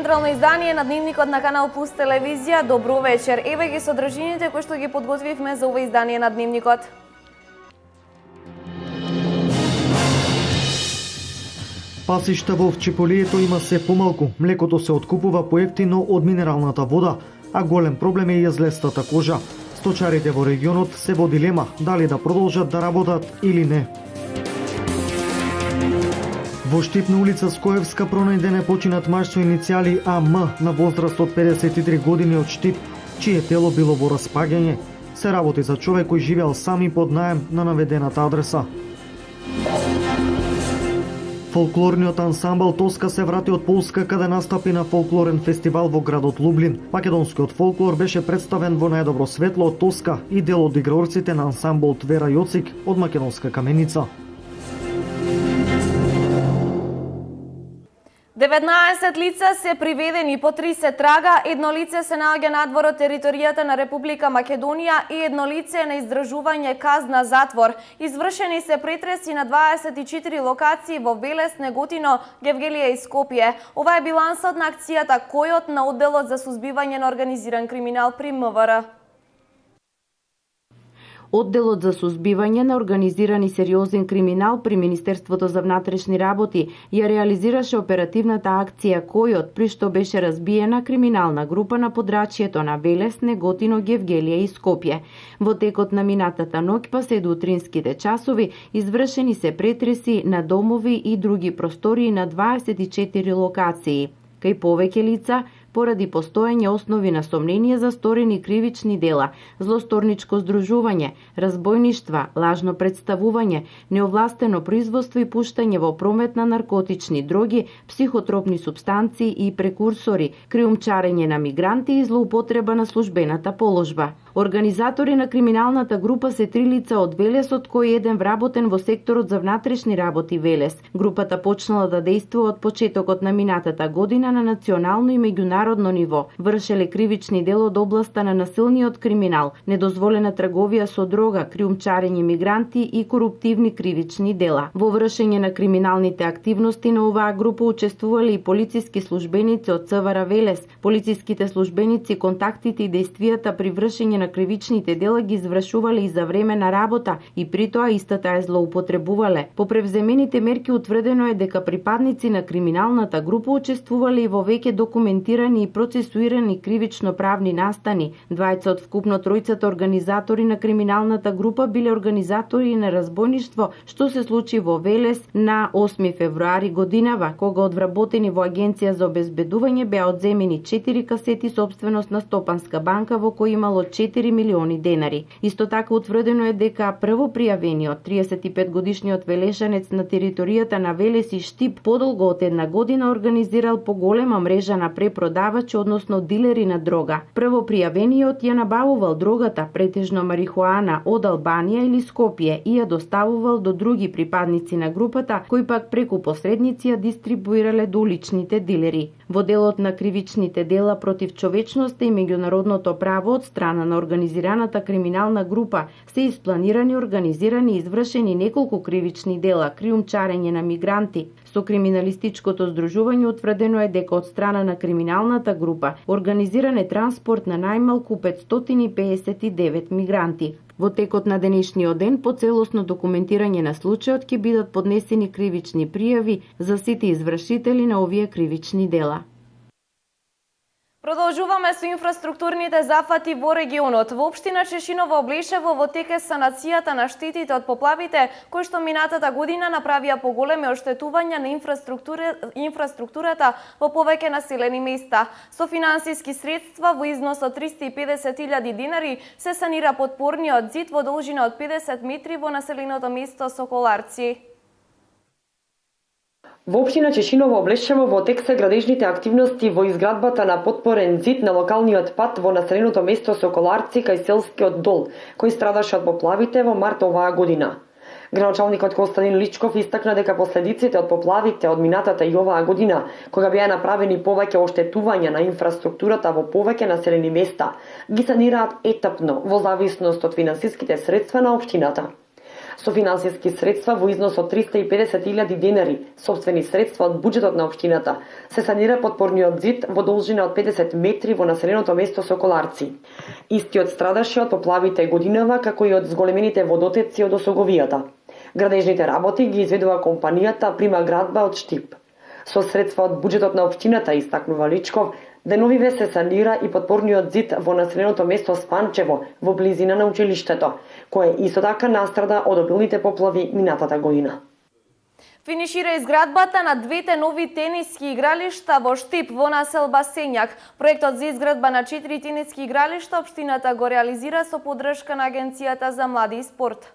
централно издание на Дневникот на Канал Плюс телевизија. Добро вечер. Еве ги содржините кои што ги подготвивме за ова издание на Дневникот. Пасишта во овчеполието има се помалку. Млекото се откупува поевтино од минералната вода, а голем проблем е јазлестата кожа. Сточарите во регионот се во дилема дали да продолжат да работат или не. Во Штип на улица Скоевска пронајден е починат маж со иницијали АМ на возраст од 53 години од Штип, чие тело било во распаѓање. Се работи за човек кој живеел сам и под наем на наведената адреса. Фолклорниот ансамбл Тоска се врати од Полска каде настапи на фолклорен фестивал во градот Лублин. Македонскиот фолклор беше представен во најдобро светло од Тоска и дел од играорците на ансамбл Твера Јоцик од Македонска Каменица. 19 лица се приведени, по 3 се трага, едно лице се наоѓа надвор од територијата на Република Македонија и едно лице е на издржување казна затвор. Извршени се претреси на 24 локации во Велес, Неготино, Гевгелија и Скопје. Ова е билансот на акцијата Којот на одделот за сузбивање на организиран криминал при МВР. Одделот за сузбивање на организиран и сериозен криминал при Министерството за внатрешни работи ја реализираше оперативната акција Којот, при што беше разбиена криминална група на подрачјето на Велес, Неготино, Гевгелија и Скопје. Во текот на минатата ноќ па се до утринските часови извршени се претреси на домови и други простории на 24 локации. Кај повеќе лица, поради постоење основи на сомнение за сторени кривични дела, злосторничко здружување, разбойништва, лажно представување, неовластено производство и пуштање во промет на наркотични дроги, психотропни супстанции и прекурсори, криумчарење на мигранти и злоупотреба на службената положба. Организатори на криминалната група се 3 лица од Велес, од кои еден вработен во секторот за внатрешни работи Велес. Групата почнала да действува од почетокот на минатата година на национално и меѓународно ниво. Вршеле кривични дела од областа на насилниот криминал, недозволена трговија со дрога, криумчарење мигранти и коруптивни кривични дела. Во вршење на криминалните активности на оваа група учествувале и полициски службеници од ЦВР Велес. Полициските службеници контактите и действијата при вршење на кривичните дела ги извршувале и за време на работа и при тоа истата ја злоупотребувале. По превземените мерки утврдено е дека припадници на криминалната група учествувале и во веќе документирани и процесуирани кривично правни настани. Двајца од вкупно тројцата организатори на криминалната група биле организатори на разбойништво, што се случи во Велес на 8 февруари годинава, кога од вработени во Агенција за обезбедување беа одземени 4 касети сопственост на Стопанска банка во кој имало 4 милиони денари. Исто така утврдено е дека прво пријавениот 35 годишниот велешанец на територијата на Велес и Штип подолго од една година организирал поголема мрежа на препродавачи, односно дилери на дрога. Прво пријавениот ја набавувал дрогата, претежно марихуана, од Албанија или Скопје и ја доставувал до други припадници на групата, кои пак преку посредници ја дистрибуирале до уличните дилери. Во делот на кривичните дела против човечноста и меѓународното право од страна на организираната криминална група се испланирани, организирани и извршени неколку кривични дела, криумчарење на мигранти. Со криминалистичкото здружување утврдено е дека од страна на криминалната група организиран е транспорт на најмалку 559 мигранти. Во текот на денешниот ден по целосно документирање на случајот ќе бидат поднесени кривични пријави за сите извршители на овие кривични дела. Продолжуваме со инфраструктурните зафати во регионот. Во општина Чешиново Облешево во тек е санацијата на штетите од поплавите, кои што минатата година направија поголеми оштетувања на инфраструктурата во повеќе населени места. Со финансиски средства во износ од 350.000 денари се санира подпорниот зид во должина од 50 метри во населеното место Соколарци. Во општина Чешиново Облешево во тек се градежните активности во изградбата на подпорен зид на локалниот пат во населеното место Соколарци кај селскиот дол, кој страдаше од поплавите во март оваа година. Градоначалникот Костадин Личков истакна дека последиците од поплавите од минатата и оваа година, кога беа направени повеќе оштетувања на инфраструктурата во повеќе населени места, ги санираат етапно во зависност од финансиските средства на општината. со финансиски средства во износ од 350.000 денари, собствени средства од буџетот на општината, се санира подпорниот зид во должина од 50 метри во населеното место Соколарци. Истиот страдаше од поплавите годинава, како и од зголемените водотеци од осоговијата. Градежните работи ги изведува компанијата Прима градба од Штип. Со средства од буџетот на општината, истакнува Личков, деновиве се санира и подпорниот зид во населеното место Спанчево, во близина на училиштето, кое исто така настрада од обилните поплави минатата година. Финишира изградбата на двете нови тениски игралишта во Штип во населба Сењак. Проектот за изградба на 4 тениски игралишта општината го реализира со поддршка на Агенцијата за млади и спорт.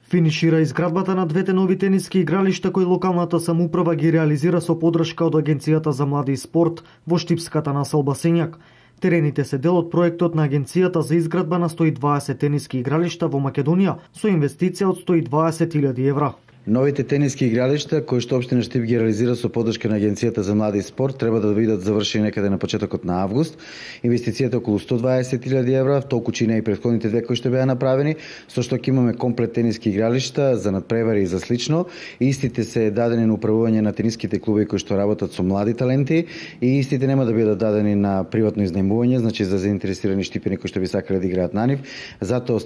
Финишира изградбата на двете нови тениски игралишта кои локалната самоуправа ги реализира со поддршка од Агенцијата за млади и спорт во Штипската населба Сењак. Терените се дел од проектот на Агенцијата за изградба на 120 тениски игралишта во Македонија со инвестиција од 120.000 евра. Новите тениски игралишта, кои што општина Штип ги реализира со поддршка на Агенцијата за млади и спорт, треба да бидат завршени некаде на почетокот на август. Инвестицијата околу 120.000 евра, толку чина и претходните две кои што беа направени, со што ќе имаме комплет тениски игралишта за надпревари и за слично. Истите се дадени на управување на тениските клубови кои што работат со млади таленти и истите нема да бидат дадени на приватно изнајмување, значи за заинтересирани штипени кои што би сакале да играат на нив. Затоа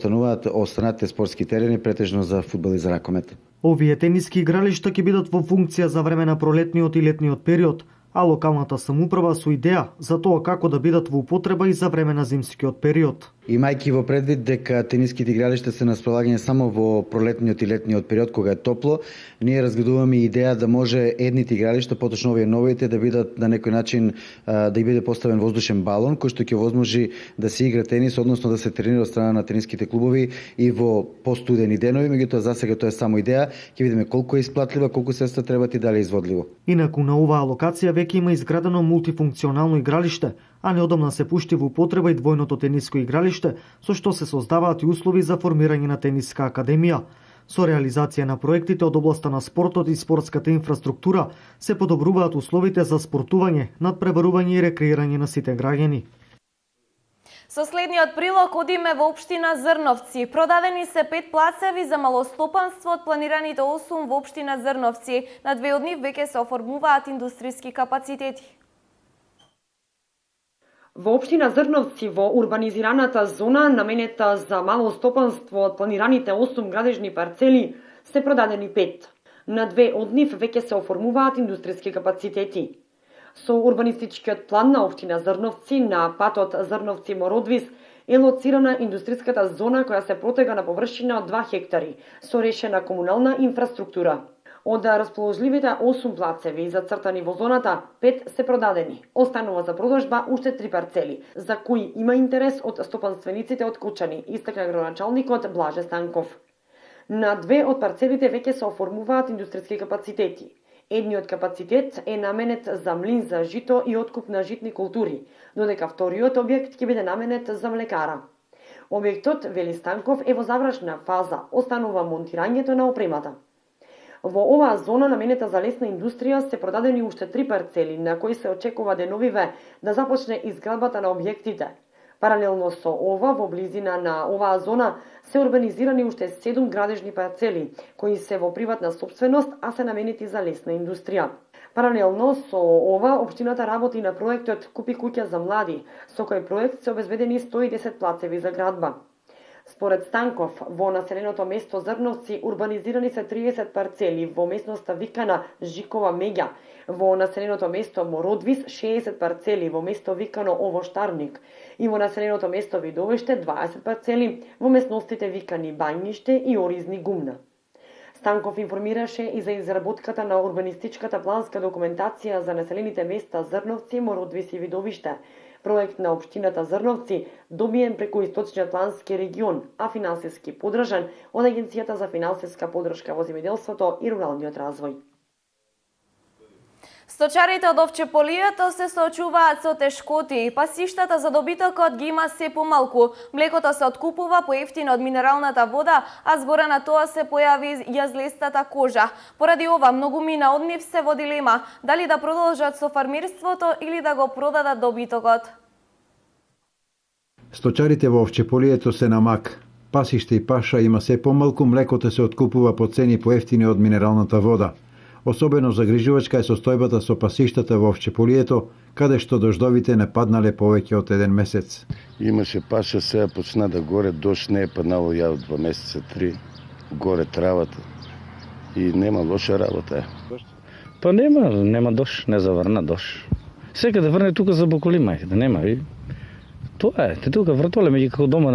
останатите спортски терени претежно за фудбал и за ракомет. Овие тениски игралишта ќе бидат во функција за време на пролетниот и летниот период, а локалната самоуправа со идеја за тоа како да бидат во употреба и за време на зимскиот период. Имајќи во предвид дека тениските игралишта се на располагање само во пролетниот и летниот период кога е топло, ние разгледуваме идеја да може едните игралишта, поточно овие новите, да бидат на некој начин да и биде поставен воздушен балон кој што ќе возможи да се игра тенис, односно да се тренира од страна на тениските клубови и во постудени денови, меѓутоа за сега тоа е само идеја, ќе видиме колку е исплатлива, колку средства требат и дали е изводливо. Инаку на оваа локација веќе има изградено мултифункционално игралиште, а неодамна се пушти во употреба и двојното тениско игралиште, со што се создаваат и услови за формирање на тениска академија. Со реализација на проектите од областа на спортот и спортската инфраструктура се подобруваат условите за спортување, надпреварување и рекреирање на сите граѓани. Со следниот прилог одиме во општина Зрновци. Продадени се 5 плацеви за малостопанство од планираните 8 во општина Зрновци. На 2 од нив веќе се оформуваат индустријски капацитети. Во општина Зрновци, во урбанизираната зона наменета за мало стопанство од планираните 8 градежни парцели, се продадени 5. На 2 од нив веќе се оформуваат индустријски капацитети. Со урбанистичкиот план на општина Зрновци на патот Зрновци-Мородвис е лоцирана индустријската зона која се протега на површина од 2 хектари, со решена комунална инфраструктура. Од расположливите 8 плацеви зацртани во зоната, 5 се продадени. Останува за продажба уште 3 парцели, за кои има интерес од стопанствениците од Кучани, истакна градоначалникот Блаже Станков. На 2 од парцелите веќе се оформуваат индустријски капацитети. Едниот капацитет е наменет за млин за жито и откуп на житни култури, додека вториот објект ќе биде наменет за млекара. Објектот, вели Станков, е во завршна фаза, останува монтирањето на опремата. Во оваа зона наменета за лесна индустрија се продадени уште 3 парцели на кои се очекува деновиве да започне изградбата на објектите. Паралелно со ова, во близина на оваа зона се урбанизирани уште 7 градежни парцели, кои се во приватна собственост, а се наменети за лесна индустрија. Паралелно со ова, општината работи на проектот Купи куќа за млади, со кој проект се обезбедени 110 плацеви за градба. Според Станков, во населеното место Зрновци урбанизирани се 30 парцели во местноста викана Жикова Меѓа, во населеното место Мородвис 60 парцели во место викано Овоштарник и во населеното место Видовиште 20 парцели во местностите викани Бајниште и Оризни Гумна. Станков информираше и за изработката на урбанистичката планска документација за населените места Зрновци, Мородвис и Видовиште, проект на општината Зрновци, добиен преку Источниот плански регион, а финансиски поддржан од Агенцијата за финансиска поддршка во земјоделството и руралниот развој. Сточарите од овчеполието се соочуваат со тешкоти. Пасиштата за добитокот ги има се помалку. Млекото се откупува поевтино од минералната вода, а згора на тоа се појави јазлестата кожа. Поради ова, многумина од нив се во дилема дали да продолжат со фармерството или да го продадат добитокот. Сточарите во овчеполието се на мак. Пасиште и паша има се помалку, млекото се откупува по цени поевтини од минералната вода. Особено загрижувачка е состојбата со пасиштата во Овчеполието, каде што дождовите не паднале повеќе од 1 месец. Имаше паша, сега почна да горе, дожд не е паднало ја од 2 месеца, 3, горе травата и нема лоша работа. Па нема дожд, не заврна дожд. Сека да врне тука за Боколима, да нема. И тоа е, те тука вратоле меѓу како дома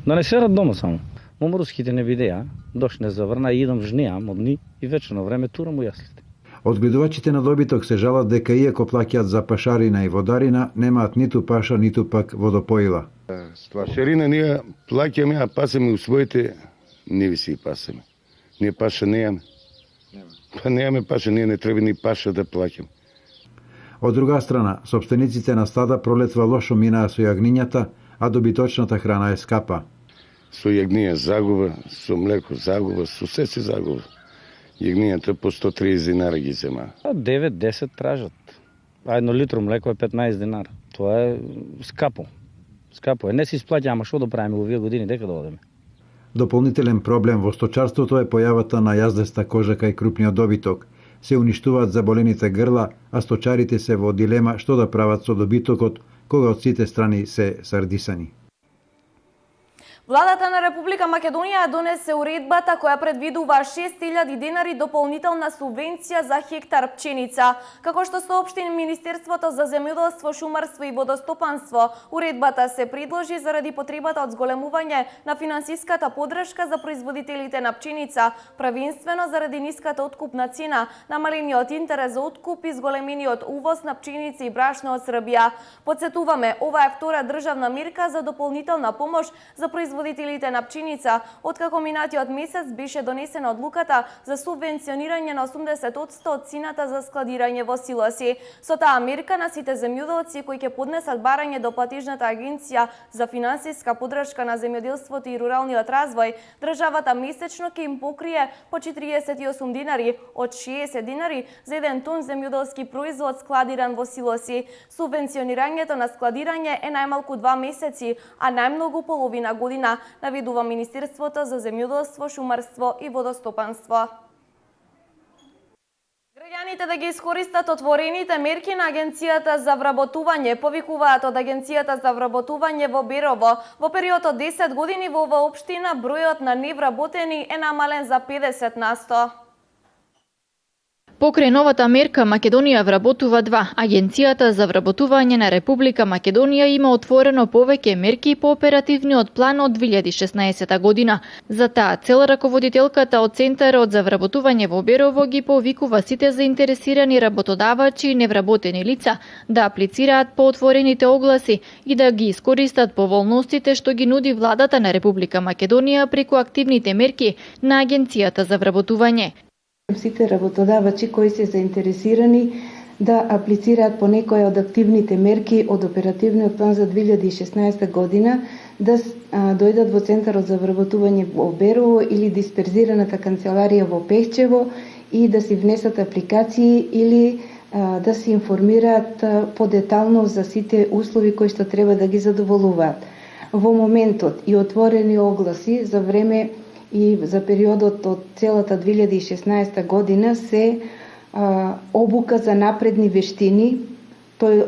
да не серат дома само. Моморуските не видеа, дожд не заврна и идам жнеам од ни и вечерно време турам у јаслите. Одгледувачите на добиток се жалат дека иако плаќаат за пашарина и водарина, немаат ниту паша, ниту пак водопоила. Пашарина ние плаќаме, а пасеме у своите ниви си пасеме. Ние паша неаме. Па неаме паша, ние не треба ни паша да плаќаме. Од друга страна, собствениците на стада пролетва лошо минаа со јагнињата, а добиточната храна е скапа. Со јагниња загуба, со млеко загуба, со се си загуба. Јагнињата по 130 динари ги зема. 9-10 тражат. А 1 литро млеко е 15 динара. Тоа е скапо. Скапо е. Не се исплаќа, ама што да правиме во овие години, дека да одеме? Дополнителен проблем во сточарството е појавата на јаздеста кожа кај крупниот добиток. Се уништуваат заболените грла, а сточарите се во дилема што да прават со добитокот, кога од сите страни се сардисани. Владата на Република Македонија донесе уредбата која предвидува 6.000 денари дополнителна субвенција за хектар пченица. Како што соопшти Министерството за земјоделство, шумарство и водостопанство, уредбата се предложи заради потребата од зголемување на финансиската поддршка за производителите на пченица, правенствено заради ниската откупна цена, намалениот интерес за откуп и зголемениот увоз на пченица и брашно од Србија. Подсетуваме, ова е втора државна мерка за дополнителна помош за производителите на пченица, откако минатиот месец беше донесена одлуката за субвенционирање на 80% од цената за складирање во силоси. Со таа мерка на сите земјоделци кои ќе поднесат барање до платежната агенција за финансиска поддршка на земјоделството и руралниот развој, државата месечно ќе им покрие по 48 динари од 60 динари за 1 тон земјоделски производ складиран во силоси. Субвенционирањето на складирање е најмалку 2 месеци, а најмногу половина година, наведува Министерството за земјоделство, шумарство и водостопанство. Граѓаните да ги искористат отворените мерки на Агенцијата за вработување, повикуваат од Агенцијата за вработување во Берово. Во период од 10 години во оваа општина бројот на невработени е намален за 50%. Покрај новата мерка Македонија вработува 2. Агенцијата за вработување на Република Македонија има отворено повеќе мерки по оперативниот план од 2016 година. За таа цел раководителката од Центарот за вработување во Берово ги повикува сите заинтересирани работодавачи и невработени лица да аплицираат по отворените огласи и да ги искористат поволностите што ги нуди владата на Република Македонија преку активните мерки на Агенцијата за вработување. Сите работодавачи кои се заинтересирани да аплицираат по некоја од активните мерки од оперативниот план за 2016 година да дојдат во Центарот за вработување во Берово или дисперзираната канцеларија во Пехчево и да си внесат апликации или да се информираат подетално за сите услови кои што треба да ги задоволуваат. Во моментот и отворени огласи за време и за периодот од целата 2016 година се обука за напредни вештини. Тој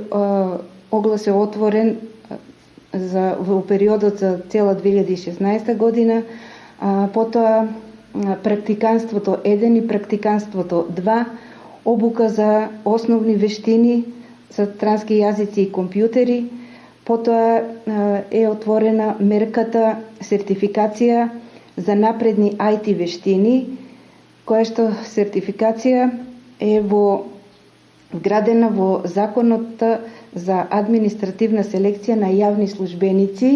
оглас е отворен во периодот за цела 2016 година, потоа практиканството 1 и практиканството 2, обука за основни вештини за странски јазици и компјутери, потоа е отворена мерката сертификација за напредни IT вештини, која што сертификација е вградена во Законот за административна селекција на јавни службеници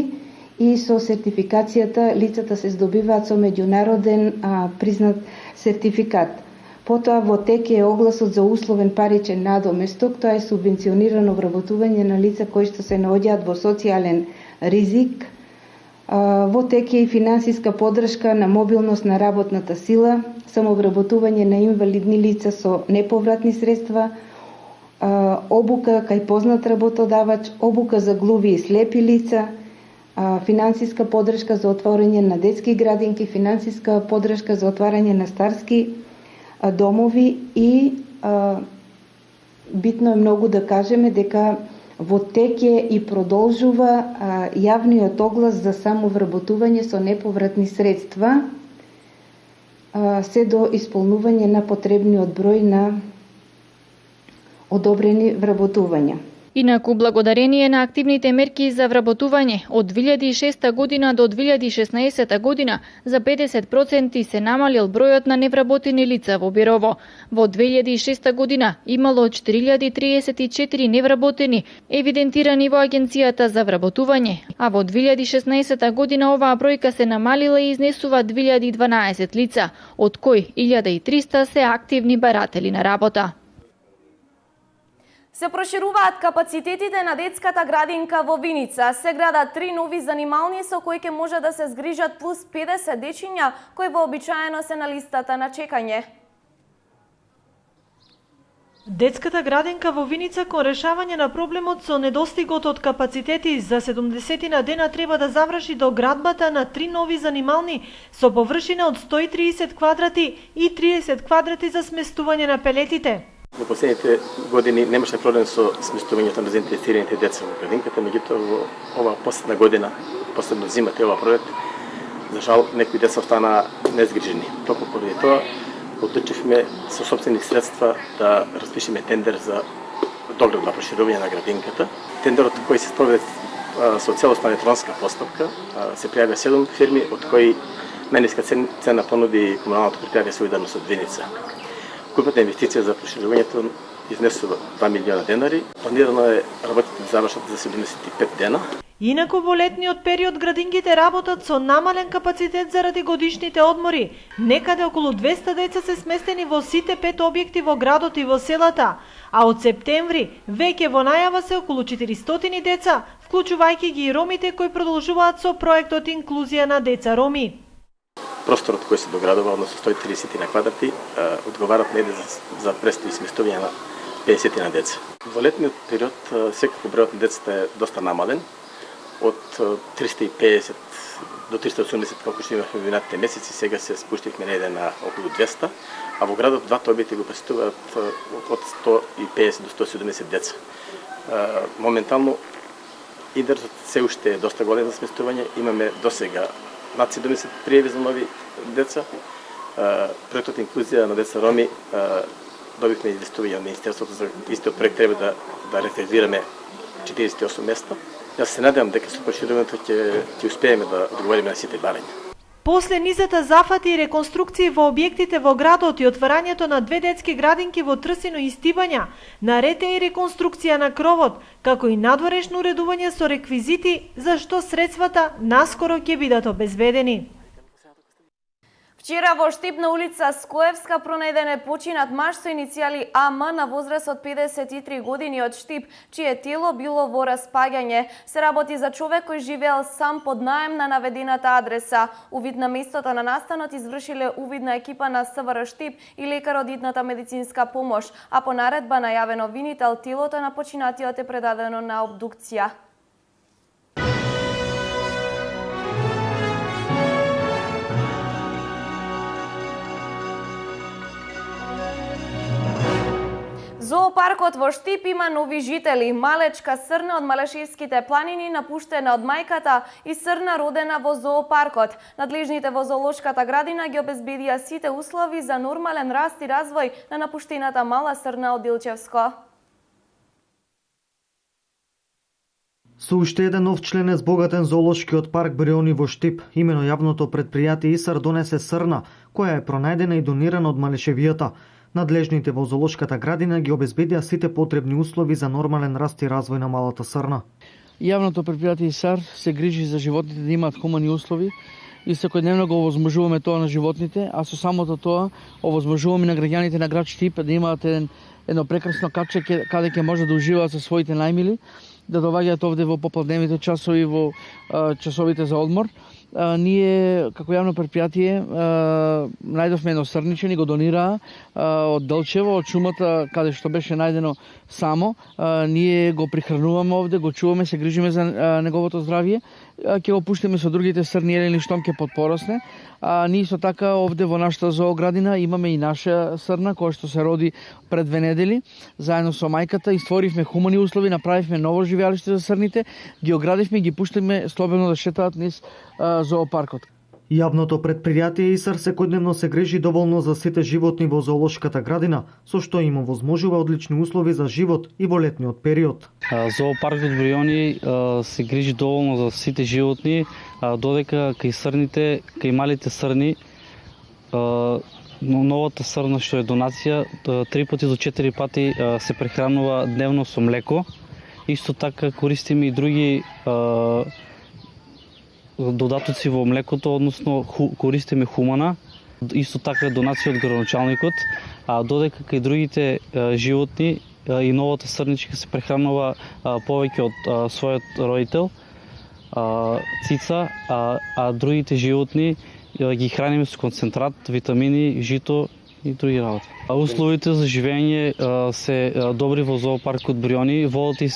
и со сертификацијата лицата се здобиваат со меѓународен признат сертификат. Потоа во тек е огласот за условен паричен надоместок, тоа е субвенционирано вработување на лица кои што се наоѓаат во социјален ризик. Во тек е и финансиска поддршка на мобилност на работната сила, самовработување на инвалидни лица со неповратни средства, обука кај познат работодавач, обука за глуви и слепи лица, финансиска поддршка за отворање на детски градинки, финансиска поддршка за отварање на старски домови и битно е многу да кажеме дека во тек е и продолжува јавниот оглас за самовработување со неповратни средства се до исполнување на потребниот број на одобрени вработувања. Инаку, благодарение на активните мерки за вработување, од 2006 година до 2016 година за 50% се намалил бројот на невработени лица во Бирово. Во 2006 година имало 4034 невработени евидентирани во Агенцијата за вработување, а во 2016 година оваа бројка се намалила и изнесува 2012 лица, од кои 1300 се активни баратели на работа. Се прошируваат капацитетите на детската градинка во Виница. Се градат 3 нови занимални со кои ќе може да се згрижат плюс 50 дечиња кои вообичаено се на листата на чекање. Детската градинка во Виница кон решавање на проблемот со недостигот од капацитети за 70 на дена треба да заврши доградбата на 3 нови занимални со површина од 130 квадрати и 30 квадрати за сместување на пелетите. Во последните години немаше проблем со сместувањето на заинтересираните деца во градинката, меѓутоа во оваа последна година, последно зимата и ова пролет, за жал некои деца останаа незгрижени. Токму поради тоа одлучивме со сопствени средства да распишеме тендер за доглед на проширување на градинката. Тендерот кој се спроведе со целосна електронска постапка, се пријавија 7 фирми, од кои најниска цена понуди комуналното предпријатие Солидарност од Виница. Купната инвестиција за проширувањето изнесува 2 милиона денари. Планирано е работите да завршат за 75 дена. Инаку во летниот период градинките работат со намален капацитет заради годишните одмори. Некаде околу 200 деца се сместени во сите 5 објекти во градот и во селата, а од септември веќе во најава се околу 400 деца, вклучувајќи ги и ромите кои продолжуваат со проектот Инклузија на деца роми. Просторот кој се доградува, односно 130 на квадрати, одговарат неде за престои сместување на 50 на деца. Во летниот период секако бројот на децата е доста намален, од 350 до 380 колку што имавме во минатите месеци, сега се спуштивме неде на околу 200, а во градот двата објекти го посетуваат од 150 до 170 деца. Моментално интересот се уште е доста голем за сместување, имаме досега над 70 пријави за нови деца. Проектот Инклузија на деца роми добивме инвестување од Министерството за истиот проект, треба да резервираме 48 места. Јас се надевам дека со проширувањето ќе успееме да одговориме на сите барања. После низата зафати и реконструкции во објектите во градот и отварањето на 2 детски градинки во Трсино и Стибања, наред е и реконструкција на кровот, како и надворешно уредување со реквизити, за што средствата наскоро ќе бидат обезбедени. Вчера во Штип на улица Скоевска пронајден е починат маж со иницијали АМ на возраст од 53 години од Штип, чие тело било во распаѓање. Се работи за човек кој живеел сам под наем на наведената адреса. Увид на местото на настанот извршиле увидна екипа на СВР Штип и лекар од идната медицинска помош, а по наредба на јавен обвинител телото на починатиот е предадено на обдукција. Зоопаркот во Штип има нови жители. Малечка срна од Малешевските планини, напуштена од мајката, и срна родена во зоопаркот. Надлежните во зоолошката градина ги обезбедија сите услови за нормален раст и развој на напуштената мала срна од Илчевско. Со уште еден нов член е збогатен зоолошкиот парк Бриони во Штип. Имено јавното предпријатие ИСАР донесе срна, која е пронајдена и донирана од Малешевијата. Надлежните во зоолошката градина ги обезбедија сите потребни услови за нормален раст и развој на малата срна. Јавното предпријатие ИСАР се грижи за животните да имаат хумани услови и секојдневно го овозможуваме тоа на животните, а со самото тоа овозможуваме на граѓаните на град Штип да имаат едно прекрасно каче каде ќе може да уживаат со своите најмили, да доаѓаат овде во попладневните часови, во часовите за одмор. Ние, како јавно предпријатие, најдовме едно срниче, ни го донираа од Делчево, од шумата, каде што беше најдено само. Ние го прихрануваме овде, го чуваме, се грижиме за неговото здравје. ќе го пуштиме со другите срни елени штом ќе подпорасне. Ние со така овде во нашата зооградина имаме и наша срна која што се роди пред 2 недели, заедно со мајката и створивме хумани услови, направивме ново живеалиште за срните, ги оградивме и ги пуштиме слободно да шетаат низ зоопаркот. Јавното предпријатие ИСАР секојдневно се грижи доволно за сите животни во зоолошката градина, со што им овозможува одлични услови за живот и во летниот период. Зоопаркот Бриони се грижи доволно за сите животни, додека кај срните, кај малите срни, новата срна што е донација, 3 пати до 4 пати се прехранува дневно со млеко. Исто така користиме и други додатоци во млекото, односно користиме хумана, исто така донација од градоначалникот, додека кај другите животни и новата срничка се прехранува повеќе од својот родител, цица, а другите животни ги храниме со концентрат, витамини, жито и други работи. Условите за живење се добри во зоопаркот Бриони. Водата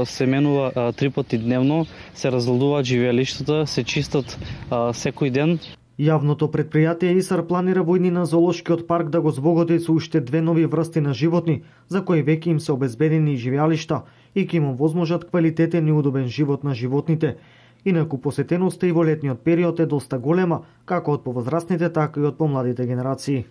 се менува 3 пати дневно, се разладуваат живеалиштата, се чистат секој ден. Јавното предпријатие ИСАР планира во иднина зоолошкиот парк да го збогати со уште 2 нови врсти на животни, за кои веќе им се обезбедени живеалишта и ќе им овозможат квалитетен и удобен живот на животните. Инаку посетеноста и во летниот период е доста голема, како од повозрастните, така и од помладите генерации.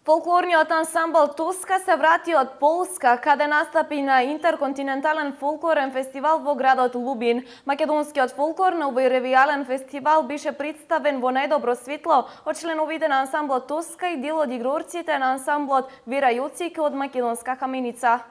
Фолклорниот ансамбл Тоска се врати од Полска, каде настапи на интерконтинентален фолклорен фестивал во градот Лубин. Македонскиот фолклор на овој ревијален фестивал беше представен во најдобро светло од членовите на ансамблот Тоска и дел од игрорците на ансамблот Вера Јоцик од Македонска Каменица.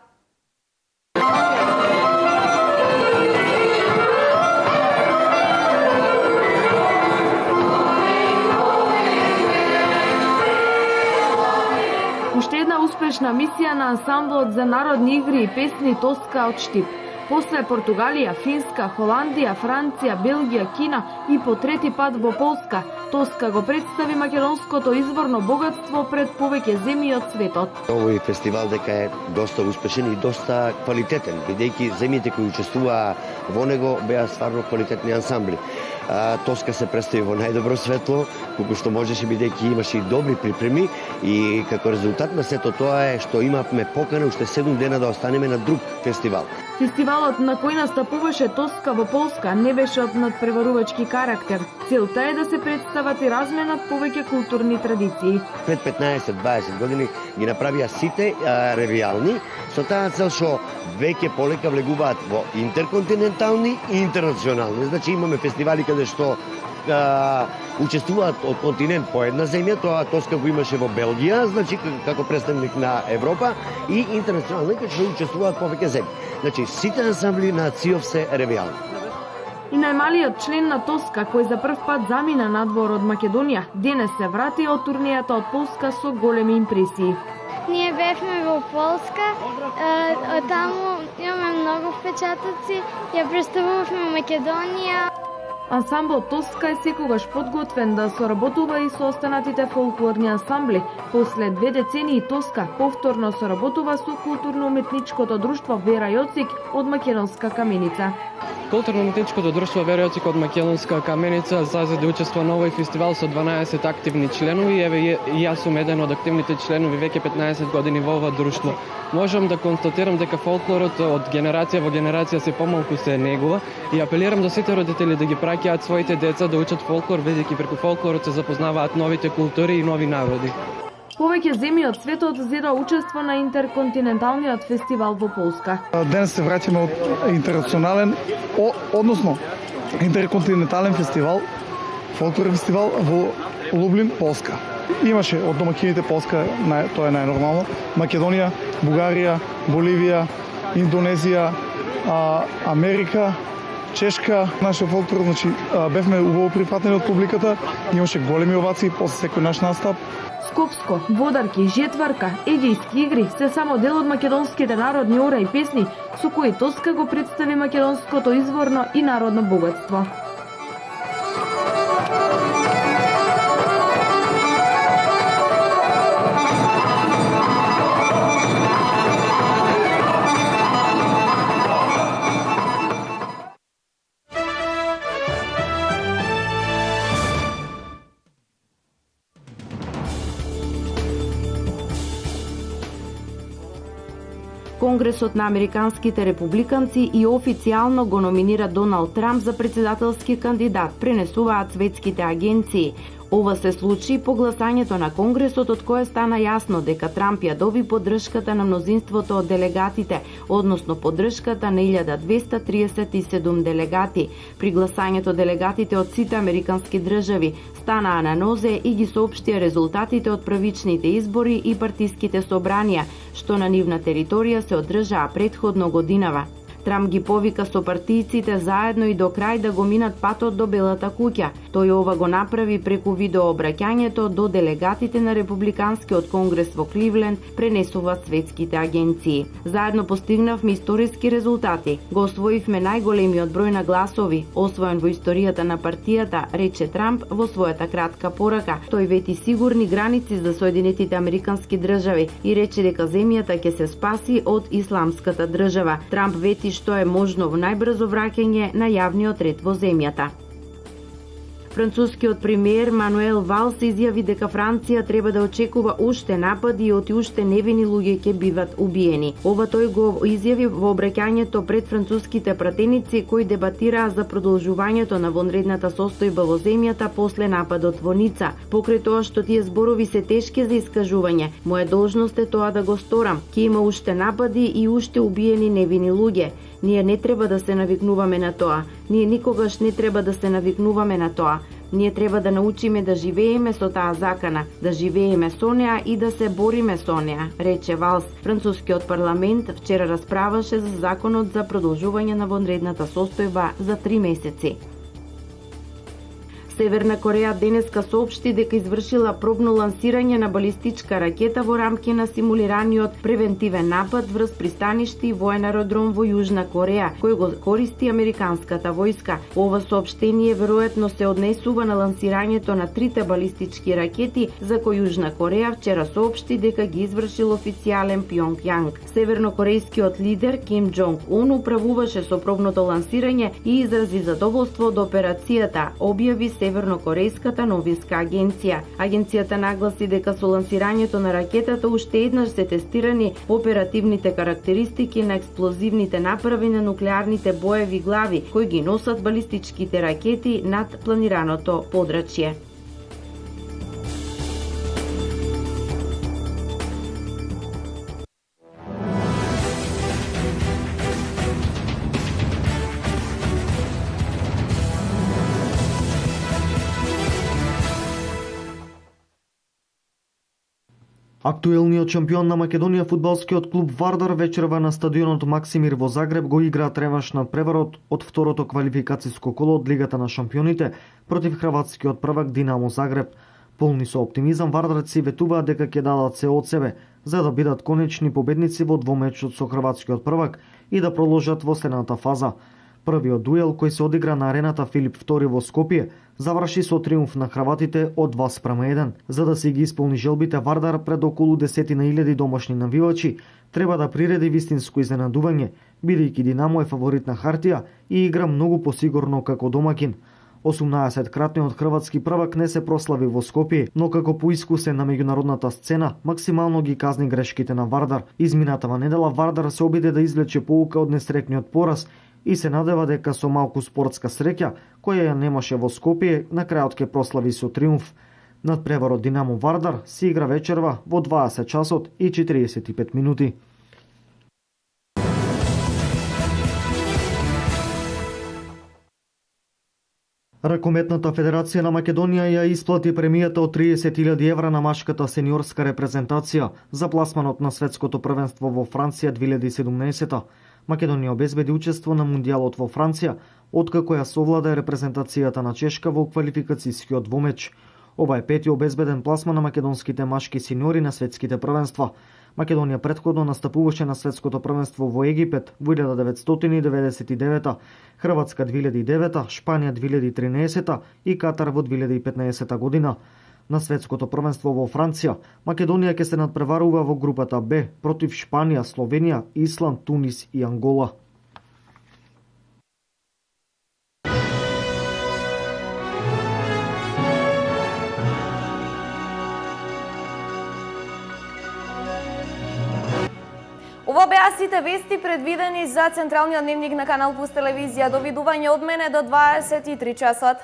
Уште една успешна мисија на ансамблот за народни игри и песни Тоска од Штип. После Португалија, Финска, Холандија, Франција, Белгија, Кина и по 3 пат во Полска, Тоска го представи македонското изворно богатство пред повеќе земји од светот. Овој фестивал дека е доста успешен и доста квалитетен, бидејќи земјите кои учествуваа во него беа стварно квалитетни ансамбли. Тоска се представи во најдобро светло, колку што можеше, бидејќи имаше и добри припреми и како резултат на сето тоа е што имавме покана уште 7 дена да останеме на друг фестивал. Фестивалот на кој настапуваше Тоска во Полска не беше од надпреварувачки карактер. Целта е да се представат и разменат повеќе културни традиции. Пред 15-20 години ги направија сите ревијални, со таа цел што веќе полека влегуваат во интерконтинентални и интернационални. Значи имаме фестивали каде што учествуваат од континент по една земја, тоа Тоска го имаше во Белгија, значи како представник на Европа, и интернационални каде што учествуваат повеќе земји. Значи сите ансамбли на ЦИОВ се ревијални. И најмалиот член на Тоска, кој за прв пат замина надвор од Македонија, денес се врати од турнијата од Полска со големи импресии. Ние бевме во Полска, таму имаме многу впечатоци, ја представувавме Македонија. Ансамблот Тоска е секогаш подготвен да соработува и со останатите фолклорни ансамбли. После 2 децении Тоска повторно соработува со културно-уметничкото друштво Вера Јоцик од Македонска Каменица. Културно-уметничкото друштво Вера Јоцик од Македонска Каменица зазеде учество на овој фестивал со 12 активни членови. Еве јас сум еден од активните членови веќе 15 години во ова друштво. Можам да констатирам дека фолклорот од генерација во генерација се помалку се негува и апелирам до сите родители да ги праќаат своите деца да учат фолклор, бидејќи преку фолклорот се запознаваат новите култури и нови народи. Повеќе земји од светот зеда учество на интерконтиненталниот фестивал во Полска. Денес се враќаме од интернационален, односно интерконтинентален фестивал, фолклорен фестивал во Лублин, Полска. Имаше од домакините Полска, тоа е најнормално, Македонија, Бугарија, Боливија, Индонезија, Америка, Чешка. Нашиот фолклор, значи, бевме убаво прифатени од публиката, имаше големи овации после секој наш настап. Скопско, Водарки, Жетварка, егејски игри се само дел од македонските народни ора и песни со кои Тоска го представи македонското изворно и народно богатство. Конгресот на американските републиканци и официјално го номинира Доналд Трамп за председателски кандидат, пренесуваат светските агенции. Ова се случи по гласањето на Конгресот, од кое стана јасно дека Трамп ја доби поддршката на мнозинството од делегатите, односно поддршката на 1237 делегати. При гласањето делегатите од сите американски држави станаа на нозе и ги соопштија резултатите од првичните избори и партиските собранија, што на нивна територија се одржаа претходно годинава. Трамп ги повика со партијците заедно и до крај да го минат патот до Белата куќа. Тој ова го направи преку видеообраќањето до делегатите на Републиканскиот конгрес во Кливленд, пренесуваат светските агенции. Заедно постигнавме историски резултати. Го освоивме најголемиот број на гласови, освоен во историјата на партијата, рече Трамп во својата кратка порака. Тој вети сигурни граници за Соединетите американски држави и рече дека земјата ќе се спаси од исламската држава. Трамп вети што е можно во најбрзо враќање на јавниот ред во земјата. Францускиот премиер Мануел Валс изјави дека Франција треба да очекува уште напади и уште невини луѓе ќе биват убиени. Ова тој го изјави во обраќањето пред француските пратеници кои дебатираа за продолжувањето на вонредната состојба во земјата после нападот во Ница. Покрај тоа што тие зборови се тешки за искажување, моја должност е тоа да го сторам. Ќе има уште напади и уште убиени невини луѓе. Ние не треба да се навикнуваме на тоа. Ние никогаш не треба да се навикнуваме на тоа. Ние треба да научиме да живееме со таа закана, да живееме со неа и да се бориме со неа, рече Валс. Францускиот парламент вчера расправаше за законот за продолжување на вонредната состојба за 3 месеци. Северна Кореја денеска соопшти дека извршила пробно лансирање на балистичка ракета во рамки на симулираниот превентивен напад врз пристаниште и воен аеродром во Јужна Кореја, кој го користи американската војска. Ова соопштение веројатно се однесува на лансирањето на 3 балистички ракети за кои Јужна Кореја вчера соопшти дека ги извршил официјален Пјонгјанг. Севернокорејскиот лидер Ким Џонг Ун управуваше со пробното лансирање и изрази задоволство од операцијата, објави Севернокорејската новинска агенција. Агенцијата нагласи дека со лансирањето на ракетата уште еднаш се тестирани оперативните карактеристики на експлозивните направи на нуклеарните боеви глави кои ги носат балистичките ракети над планираното подрачје. Актуелниот шампион на Македонија фудбалскиот клуб Вардар вечерва на стадионот Максимир во Загреб го игра реванш на преварот од второто квалификациско коло од Лигата на шампионите против хрватскиот првак Динамо Загреб. Полни со оптимизам вардарци ветуваат дека ќе дадат се од себе за да бидат конечни победници во двомечот со хрватскиот првак и да продолжат во следната фаза. Првиот дуел кој се одигра на арената Филип II во Скопје заврши со триумф на хрватите од 2:1. За да си ги исполни желбите, Вардар пред околу 10.000 домашни навивачи треба да приреди вистинско изненадување, бидејќи Динамо е фаворит на хартија и игра многу посигурно како домакин. 18-кратниот хрватски првак не се прослави во Скопје, но како поискусен на меѓународната сцена, максимално ги казни грешките на Вардар. Изминатава недела Вардар се обиде да извлече поука од несреќниот пораз и се надева дека со малку спортска среќа, која ја немаше во Скопје, на крајот ќе прослави со триумф. Надпреварот Динамо Вардар се игра вечерва во 20 часот и 45 минути. Ракометната федерација на Македонија ја исплати премијата од 30.000 евра на машката сениорска репрезентација за пласманот на светското првенство во Франција 2017. Македонија обезбеди учество на мундијалот во Франција, откако ја совлада репрезентацијата на Чешка во квалификацијскиот двомеч. Ова е пети обезбеден пласман на македонските машки сениори на светските првенства. Македонија претходно настапуваше на светското првенство во Египет во 1999, Хрватска 2009, Шпанија 2013 и Катар во 2015 година. На светското првенство во Франција, Македонија ќе се надпреварува во групата Б против Шпанија, Словенија, Исланд, Тунис и Ангола. Ово беа сите вести предвидени за централниот дневник на Канал Плюс телевизија. Довидување од мене до 23 часот.